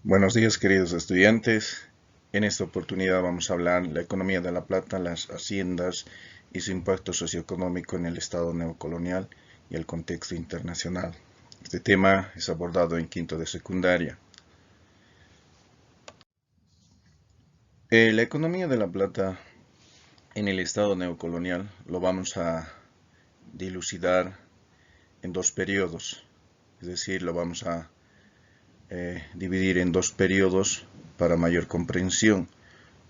Buenos días, queridos estudiantes. En esta oportunidad vamos a hablar de la economía de La Plata, las haciendas y su impacto socioeconómico en el Estado neocolonial y el contexto internacional. Este tema es abordado en quinto de secundaria. La economía de La Plata en el Estado neocolonial lo vamos a dilucidar en dos periodos, es decir, lo vamos a dividir en dos periodos para mayor comprensión.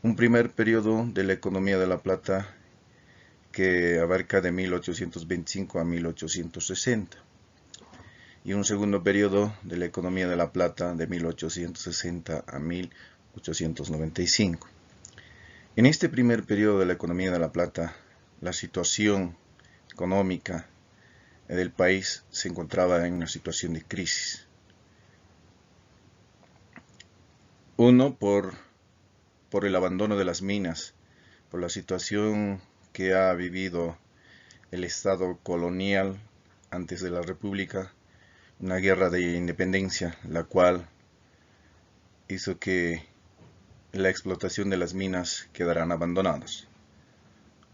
Un primer periodo de la economía de La Plata que abarca de 1825 a 1860 y un segundo periodo de la economía de La Plata de 1860 a 1895. En este primer periodo de la economía de La Plata, la situación económica del país se encontraba en una situación de crisis. Uno, por el abandono de las minas, por la situación que ha vivido el Estado colonial antes de la República, una guerra de independencia, la cual hizo que la explotación de las minas quedaran abandonadas.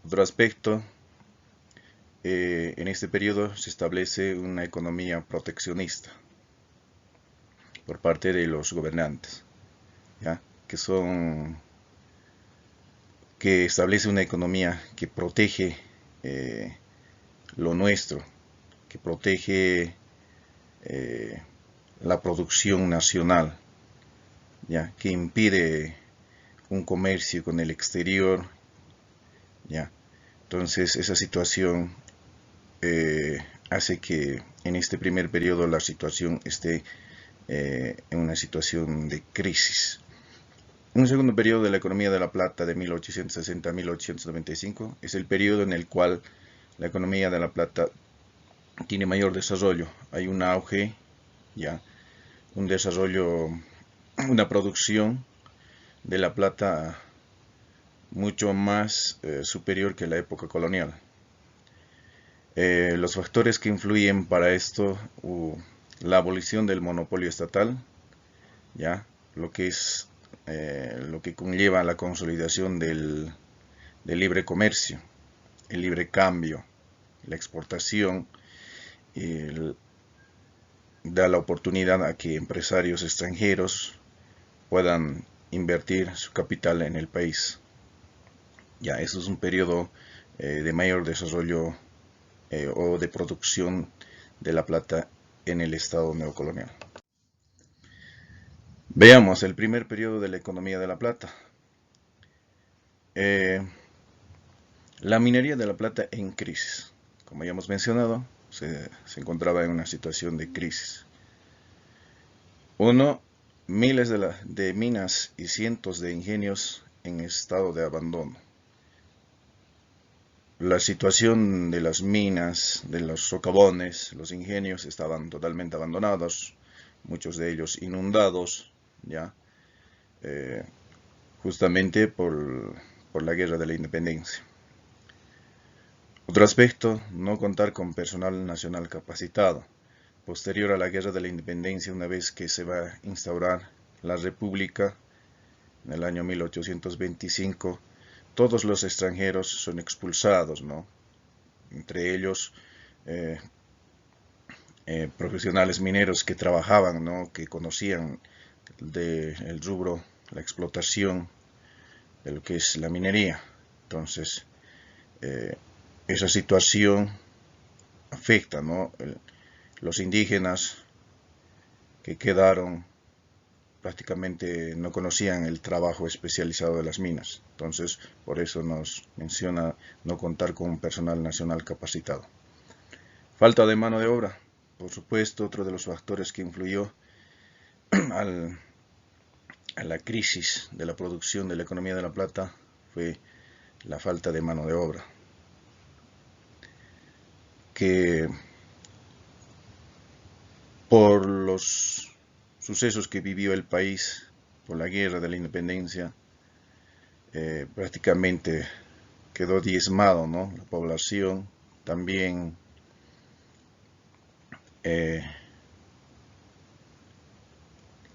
Otro aspecto, en este periodo se establece una economía proteccionista por parte de los gobernantes, ¿ya? Que establece una economía que protege lo nuestro, que protege la producción nacional, ya que impide un comercio con el exterior, ya. Entonces esa situación hace que en este primer periodo la situación esté en una situación de crisis. Un segundo periodo de la economía de La Plata de 1860 a 1895 es el periodo en el cual la economía de La Plata tiene mayor desarrollo. Hay un auge, ya, un desarrollo, una producción de La Plata mucho más superior que la época colonial. Los factores que influyen para esto, la abolición del monopolio estatal, ya, lo que es lo que conlleva la consolidación del libre comercio, el libre cambio, la exportación, el, da la oportunidad a que empresarios extranjeros puedan invertir su capital en el país. Ya, eso es un periodo de mayor desarrollo o de producción de la plata en el estado neocolonial. Veamos el primer periodo de la economía de la plata. Eh, la minería de la plata en crisis. Como ya hemos mencionado, se encontraba en una situación de crisis. Uno, miles de minas y cientos de ingenios en estado de abandono. La situación de las minas, de los socavones, los ingenios estaban totalmente abandonados, muchos de ellos inundados, ya, eh, justamente por la guerra de la independencia. Otro aspecto, no contar con personal nacional capacitado. Posterior a la guerra de la independencia, una vez que se va a instaurar la república en el año 1825, todos los extranjeros son expulsados, ¿no? Entre ellos eh, profesionales mineros que trabajaban, ¿no? Que conocían del rubro, la explotación de lo que es la minería. Entonces, eh, esa situación afecta, ¿no? Los indígenas que quedaron prácticamente no conocían el trabajo especializado de las minas. Entonces, por eso nos menciona no contar con un personal nacional capacitado. Falta de mano de obra. Por supuesto, otro de los factores que influyó al, a la crisis de la producción de la economía de La Plata fue la falta de mano de obra, que por los sucesos que vivió el país, por la guerra de la independencia, prácticamente quedó diezmado, ¿no? La población también eh,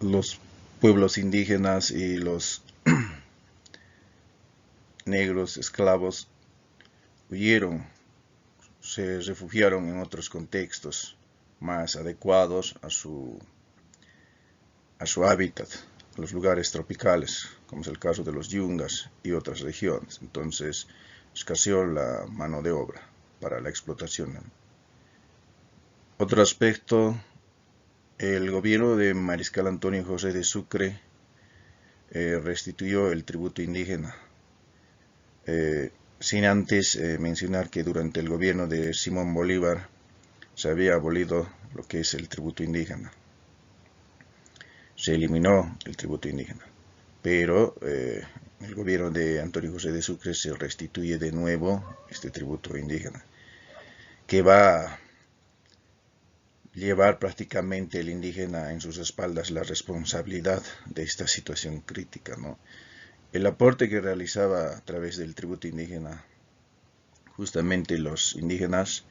los pueblos indígenas y los negros esclavos huyeron, se refugiaron en otros contextos más adecuados a su hábitat, los lugares tropicales, como es el caso de los yungas y otras regiones. Entonces, escaseó la mano de obra para la explotación. Otro aspecto, el gobierno de Mariscal Antonio José de Sucre restituyó el tributo indígena, sin antes mencionar que durante el gobierno de Simón Bolívar se había abolido lo que es el tributo indígena. Se eliminó el tributo indígena, pero el gobierno de Antonio José de Sucre se restituye de nuevo este tributo indígena, que va a llevar prácticamente el indígena en sus espaldas la responsabilidad de esta situación crítica, ¿no? El aporte que realizaba a través del tributo indígena, justamente los indígenas,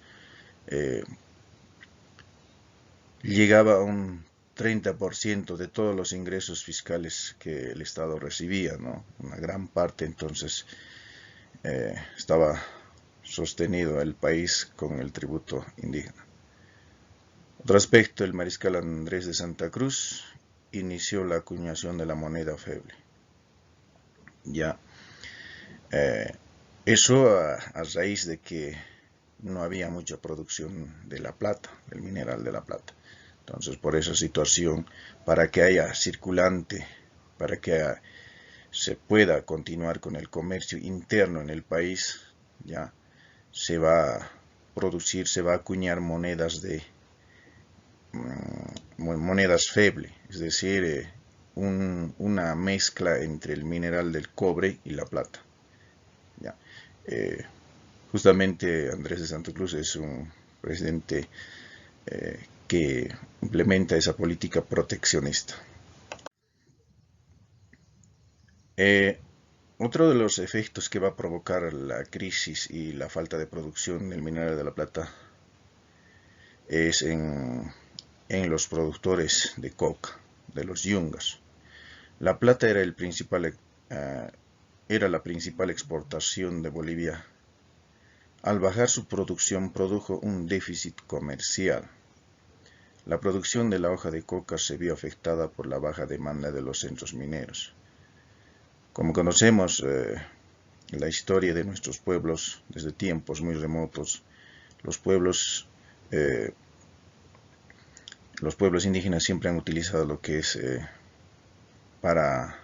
llegaba a un 30% de todos los ingresos fiscales que el Estado recibía, ¿no? Una gran parte, entonces, estaba sostenido el país con el tributo indígena. Otro aspecto, el mariscal Andrés de Santa Cruz inició la acuñación de la moneda feble. Ya, eso a raíz de que no había mucha producción de la plata, del mineral de la plata. Entonces, por esa situación, para que haya circulante, para que se pueda continuar con el comercio interno en el país, ya se va a producir, se va a acuñar monedas feble, es decir, una mezcla entre el mineral del cobre y la plata. Ya. Justamente Andrés de Santa Cruz es un presidente que implementa esa política proteccionista. Otro de los efectos que va a provocar la crisis y la falta de producción del mineral de la plata es en los productores de coca, de los yungas. La plata era la principal exportación de Bolivia. Al bajar su producción produjo un déficit comercial. La producción de la hoja de coca se vio afectada por la baja demanda de los centros mineros. Como conocemos la historia de nuestros pueblos desde tiempos muy remotos, los pueblos indígenas siempre han utilizado lo que es para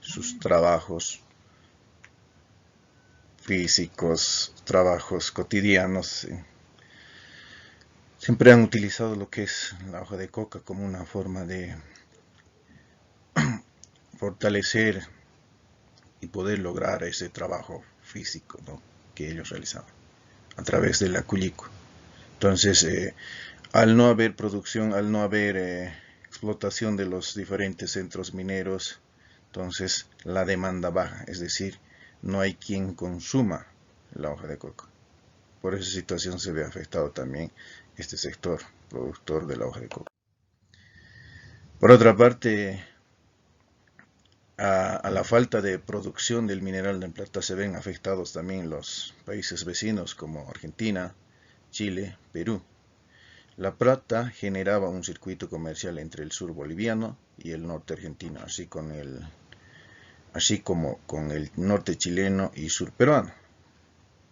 sus trabajos físicos, trabajos cotidianos. Siempre han utilizado lo que es la hoja de coca como una forma de fortalecer y poder lograr ese trabajo físico, ¿no?, que ellos realizaban a través del acullico. Entonces, al no haber producción, al no haber explotación de los diferentes centros mineros, entonces la demanda baja, es decir, no hay quien consuma la hoja de coca. Por esa situación se ve afectado también este sector productor de la hoja de coca. Por otra parte, a la falta de producción del mineral de plata se ven afectados también los países vecinos como Argentina, Chile, Perú. La plata generaba un circuito comercial entre el sur boliviano y el norte argentino, así como con el norte chileno y sur peruano,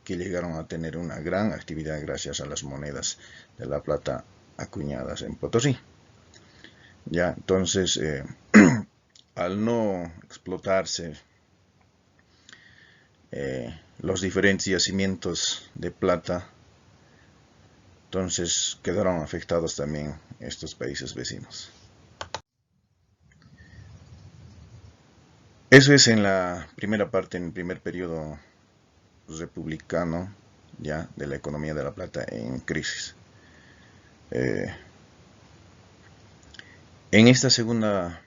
que llegaron a tener una gran actividad gracias a las monedas de la plata acuñadas en Potosí. Ya, entonces, al no explotarse los diferentes yacimientos de plata, entonces quedaron afectados también estos países vecinos. Eso es en la primera parte, en el primer periodo republicano, ya, de la economía de la plata en crisis. En esta segunda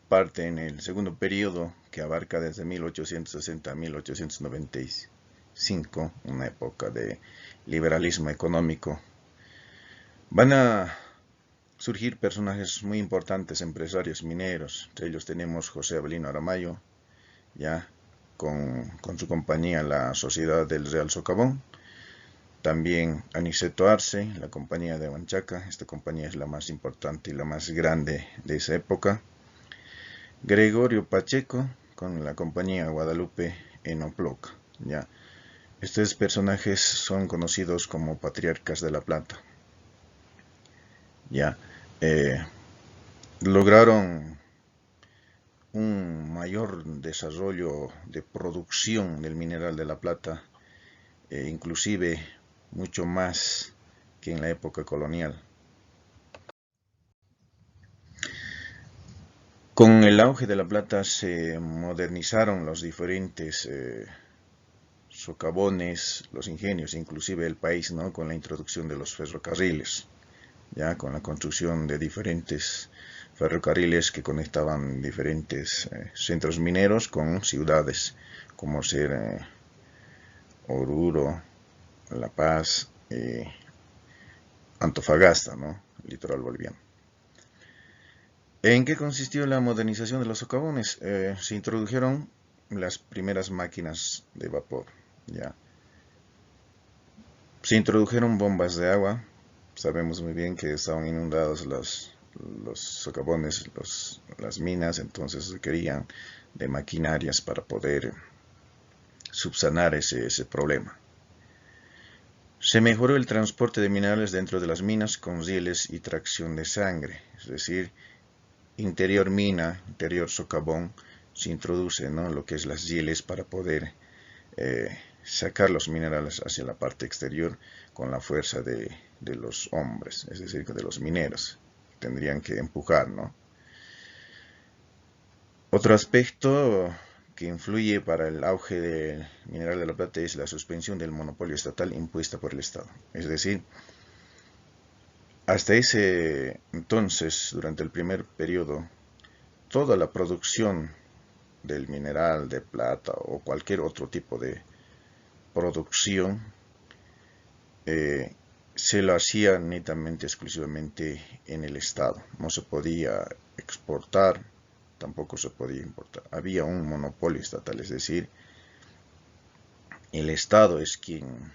parte, en el segundo periodo, que abarca desde 1860 a 1895, una época de liberalismo económico, van a surgir personajes muy importantes, empresarios mineros. Entre ellos tenemos José Avelino Aramayo, ya con su compañía la Sociedad del Real Socavón. También Aniceto Arce, la compañía de Huanchaca. Esta compañía es la más importante y la más grande de esa época. Gregorio Pacheco, con la compañía Guadalupe Enoploc. Ya. Estos personajes son conocidos como patriarcas de la plata. Ya. Lograron un mayor desarrollo de producción del mineral de la plata, inclusive mucho más que en la época colonial. Con el auge de la plata se modernizaron los diferentes socavones, los ingenios, inclusive el país, ¿no? Con la introducción de los ferrocarriles, ya con la construcción de diferentes ferrocarriles que conectaban diferentes centros mineros con ciudades, como ser Oruro, La Paz, Antofagasta, ¿no? El litoral boliviano. ¿En qué consistió la modernización de los socavones? Se introdujeron las primeras máquinas de vapor, ¿ya? Se introdujeron bombas de agua. Sabemos muy bien que estaban inundados los socavones, las minas, entonces requerían de maquinarias para poder subsanar ese problema. Se mejoró el transporte de minerales dentro de las minas con rieles y tracción de sangre, es decir, interior mina, interior socavón, se introduce, ¿no? Lo que es las rieles para poder sacar los minerales hacia la parte exterior con la fuerza de los hombres, es decir, de los mineros. Tendrían que empujar, ¿no? Otro aspecto que influye para el auge del mineral de la plata es la suspensión del monopolio estatal impuesta por el Estado. Es decir, hasta ese entonces, durante el primer periodo, toda la producción del mineral de plata o cualquier otro tipo de producción se lo hacía netamente, exclusivamente en el Estado. No se podía exportar, tampoco se podía importar. Había un monopolio estatal, es decir, el Estado es quien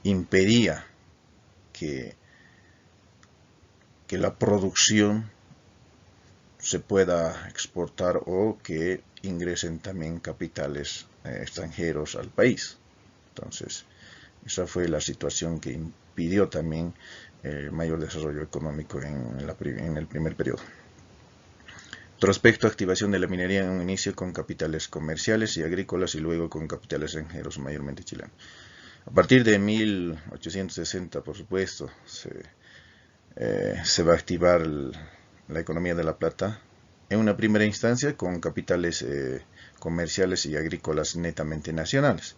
impedía que la producción se pueda exportar o que ingresen también capitales extranjeros al país. Entonces, esa fue la situación que impidió también el mayor desarrollo económico en el primer periodo. Otro aspecto, activación de la minería en un inicio con capitales comerciales y agrícolas y luego con capitales extranjeros, mayormente chilenos. A partir de 1860, por supuesto, se va a activar la economía de la plata en una primera instancia con capitales comerciales y agrícolas netamente nacionales.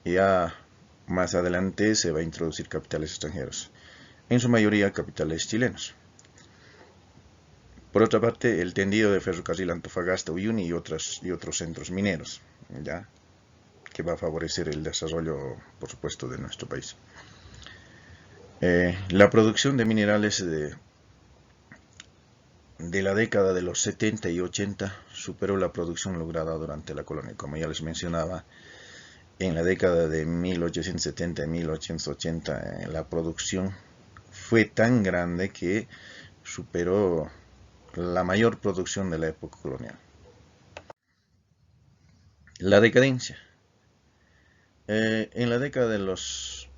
Ya más adelante se va a introducir capitales extranjeros, en su mayoría capitales chilenos. Por otra parte, el tendido de ferrocarril Antofagasta, Uyuni y otros centros mineros, ¿ya? Que va a favorecer el desarrollo, por supuesto, de nuestro país. La producción de minerales de la década de los 70 y 80 superó la producción lograda durante la colonia. Como ya les mencionaba, en la década de 1870 y 1880 la producción fue tan grande que superó la mayor producción de la época colonial. La decadencia. En la década de los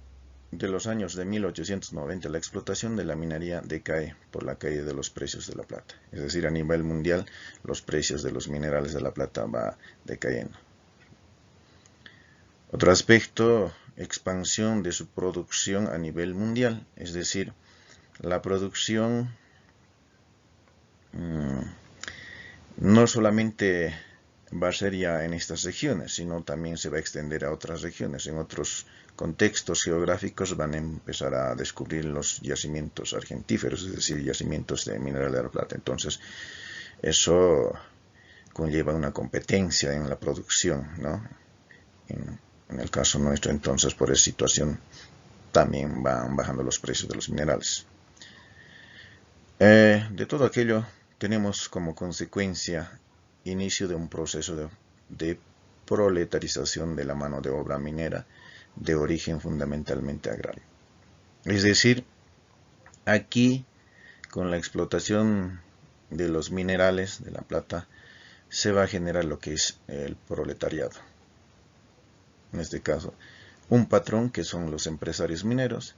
años de 1890, la explotación de la minería decae por la caída de los precios de la plata. Es decir, a nivel mundial, los precios de los minerales de la plata va decayendo. Otro aspecto, expansión de su producción a nivel mundial. Es decir, la producción no solamente va a ser ya en estas regiones, sino también se va a extender a otras regiones. En otros contextos geográficos van a empezar a descubrir los yacimientos argentíferos, es decir, yacimientos de mineral de la plata. Entonces, eso conlleva una competencia en la producción, ¿no? En el caso nuestro, entonces, por esa situación, también van bajando los precios de los minerales. De todo aquello tenemos como consecuencia inicio de un proceso de proletarización de la mano de obra minera de origen fundamentalmente agrario. Es decir, aquí con la explotación de los minerales de la plata se va a generar lo que es el proletariado. En este caso, un patrón que son los empresarios mineros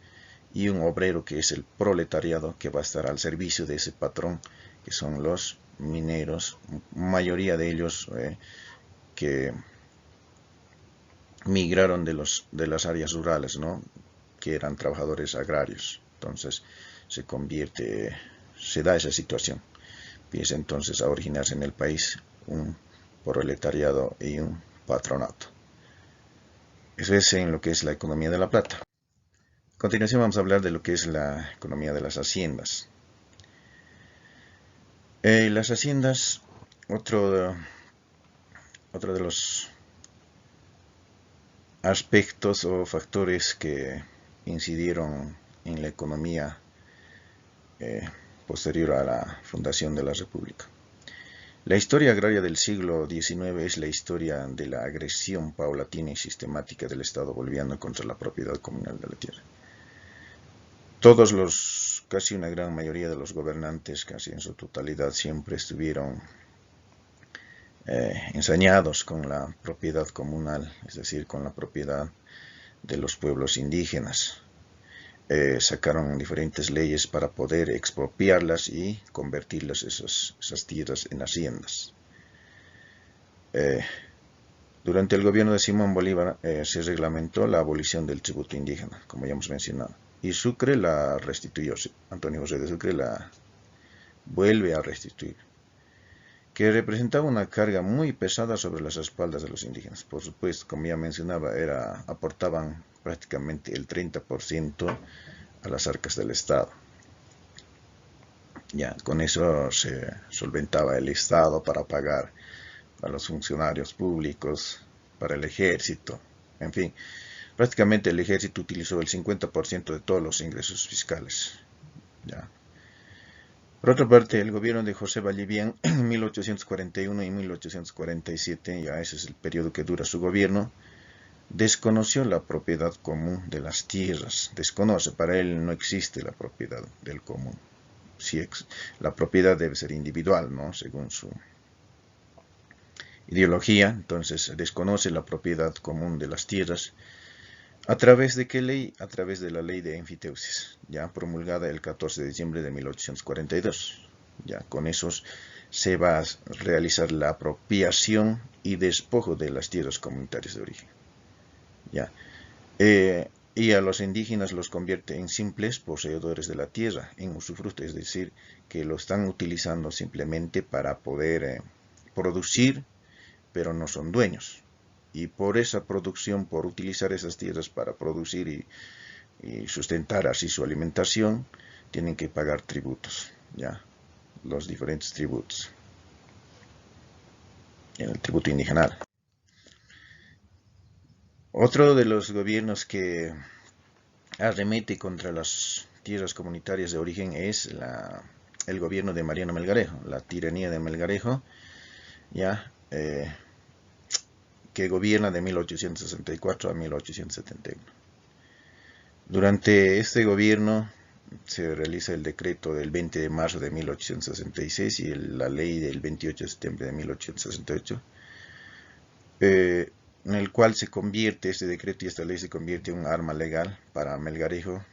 y un obrero que es el proletariado que va a estar al servicio de ese patrón que son los mineros, mayoría de ellos que migraron de las áreas rurales, ¿no? Que eran trabajadores agrarios. Entonces se da esa situación. Empieza entonces a originarse en el país un proletariado y un patronato. Eso es en lo que es la economía de la plata. A continuación vamos a hablar de lo que es la economía de las haciendas. Las haciendas, otro de los aspectos o factores que incidieron en la economía posterior a la fundación de la República. La historia agraria del siglo XIX es la historia de la agresión paulatina y sistemática del Estado boliviano contra la propiedad comunal de la tierra. Casi una gran mayoría de los gobernantes, casi en su totalidad, siempre estuvieron ensañados con la propiedad comunal, es decir, con la propiedad de los pueblos indígenas. Sacaron diferentes leyes para poder expropiarlas y convertirlas esas tierras en haciendas. Durante el gobierno de Simón Bolívar se reglamentó la abolición del tributo indígena, como ya hemos mencionado, y Sucre la restituyó. Antonio José de Sucre la vuelve a restituir, que representaba una carga muy pesada sobre las espaldas de los indígenas. Por supuesto, como ya mencionaba, aportaban prácticamente el 30% a las arcas del Estado. Ya, con eso se solventaba el Estado para pagar a los funcionarios públicos, para el ejército, en fin. Prácticamente el ejército utilizó el 50% de todos los ingresos fiscales. Ya. Por otra parte, el gobierno de José Vallivian en 1841 y 1847, ya ese es el periodo que dura su gobierno, desconoció la propiedad común de las tierras. Desconoce, para él no existe la propiedad del común. La propiedad debe ser individual, ¿no? Según su ideología. Entonces desconoce la propiedad común de las tierras. ¿A través de qué ley? A través de la ley de enfiteusis, ya promulgada el 14 de diciembre de 1842. Ya con esos se va a realizar la apropiación y despojo de las tierras comunitarias de origen. Ya. Y a los indígenas los convierte en simples poseedores de la tierra, en usufructo, es decir, que lo están utilizando simplemente para poder producir, pero no son dueños. Y por esa producción, por utilizar esas tierras para producir y sustentar así su alimentación, tienen que pagar tributos, ya, los diferentes tributos, en el tributo indígena. Otro de los gobiernos que arremete contra las tierras comunitarias de origen es el gobierno de Mariano Melgarejo, la tiranía de Melgarejo, ya, que gobierna de 1864 a 1871. Durante este gobierno se realiza el decreto del 20 de marzo de 1866 y la ley del 28 de septiembre de 1868, en el cual se convierte este decreto y esta ley se convierte en un arma legal para Melgarejo,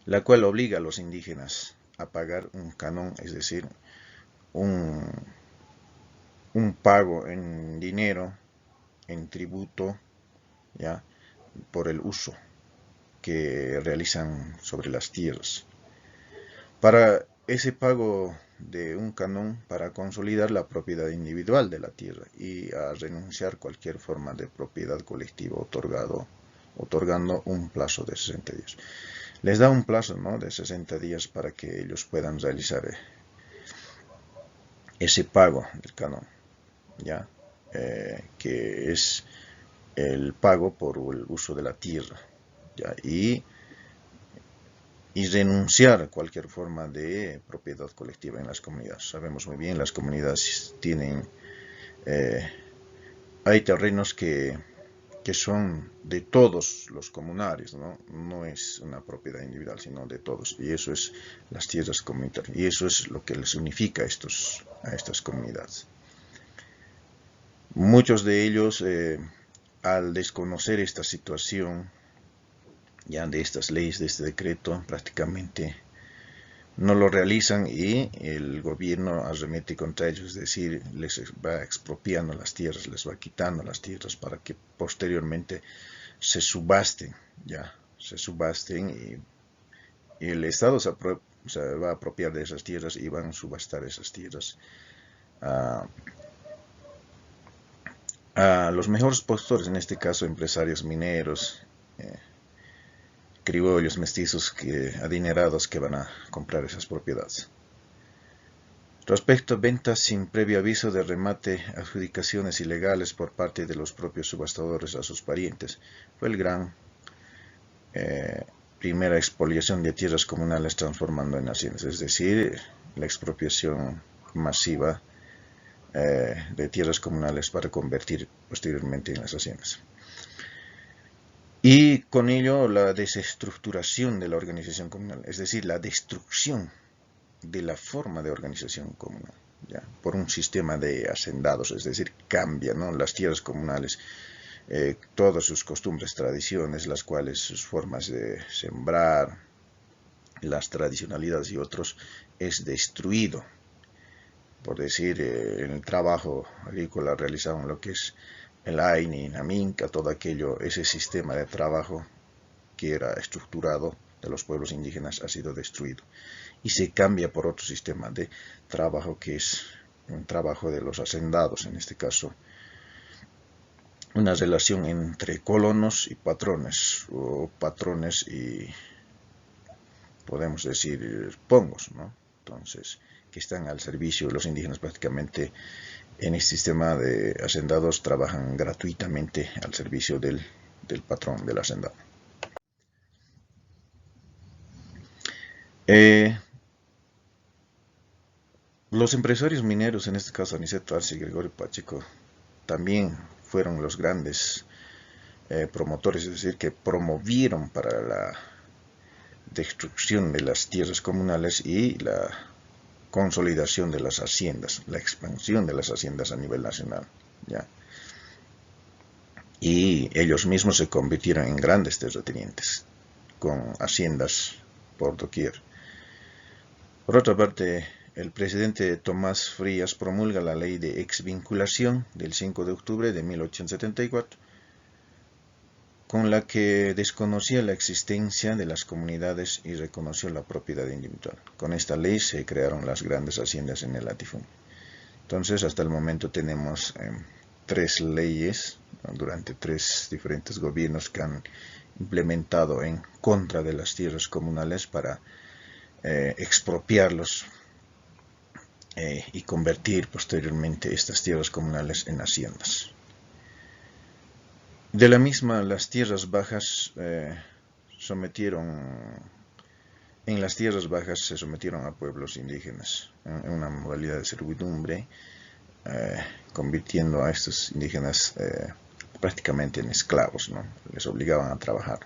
la cual obliga a los indígenas a pagar un canon, es decir, un pago en dinero, en tributo, ya, por el uso que realizan sobre las tierras. Para ese pago de un canon, para consolidar la propiedad individual de la tierra y a renunciar cualquier forma de propiedad colectiva otorgando un plazo de 60 días. Les da un plazo, ¿no?, de 60 días para que ellos puedan realizar ese pago del canon, ¿ya? Que es el pago por el uso de la tierra, ¿ya? Y y renunciar a cualquier forma de propiedad colectiva en las comunidades. Sabemos muy bien, las comunidades tienen, hay terrenos que son de todos los comunarios, ¿no? No es una propiedad individual, sino de todos, y eso es las tierras comunitarias, y eso es lo que les unifica a estas comunidades. Muchos de ellos, al desconocer esta situación, ya de estas leyes, de este decreto, prácticamente no lo realizan y el gobierno arremete contra ellos, es decir, les va expropiando las tierras, les va quitando las tierras para que posteriormente se subasten, y el Estado se va a apropiar de esas tierras y van a subastar esas tierras a los mejores postores, en este caso empresarios mineros, criollos, mestizos, adinerados que van a comprar esas propiedades. Respecto a ventas sin previo aviso de remate, adjudicaciones ilegales por parte de los propios subastadores a sus parientes, fue el gran primera expoliación de tierras comunales transformando en haciendas, es decir, la expropiación masiva de tierras comunales para convertir posteriormente en las haciendas. Y con ello la desestructuración de la organización comunal, es decir, la destrucción de la forma de organización comunal, ¿ya? Por un sistema de hacendados, es decir, cambia, ¿no? Las tierras comunales, todas sus costumbres, tradiciones, las cuales sus formas de sembrar, las tradicionalidades y otros, es destruido. Por decir, en el trabajo agrícola realizaban lo que es el AINI, la minca, todo aquello, ese sistema de trabajo que era estructurado de los pueblos indígenas ha sido destruido y se cambia por otro sistema de trabajo que es un trabajo de los hacendados, en este caso una relación entre colonos y patrones, o patrones y podemos decir pongos, ¿no? Entonces, que están al servicio, los indígenas prácticamente en este sistema de hacendados trabajan gratuitamente al servicio del patrón, del hacendado. Los empresarios mineros, en este caso Aniceto Arce y Gregorio Pacheco, también fueron los grandes promotores, es decir, que promovieron para la destrucción de las tierras comunales y la consolidación de las haciendas, la expansión de las haciendas a nivel nacional, ¿ya? Y ellos mismos se convirtieron en grandes terratenientes, con haciendas por doquier. Por otra parte, el presidente Tomás Frías promulga la ley de exvinculación del 5 de octubre de 1874, con la que desconocía la existencia de las comunidades y reconoció la propiedad individual. Con esta ley se crearon las grandes haciendas en el latifundio. Entonces, hasta el momento tenemos 3 leyes, ¿no? Durante 3 diferentes gobiernos que han implementado en contra de las tierras comunales para expropiarlos y convertir posteriormente estas tierras comunales en haciendas. De la misma, las tierras bajas se sometieron a pueblos indígenas en una modalidad de servidumbre, convirtiendo a estos indígenas prácticamente en esclavos, ¿no? Les obligaban a trabajar.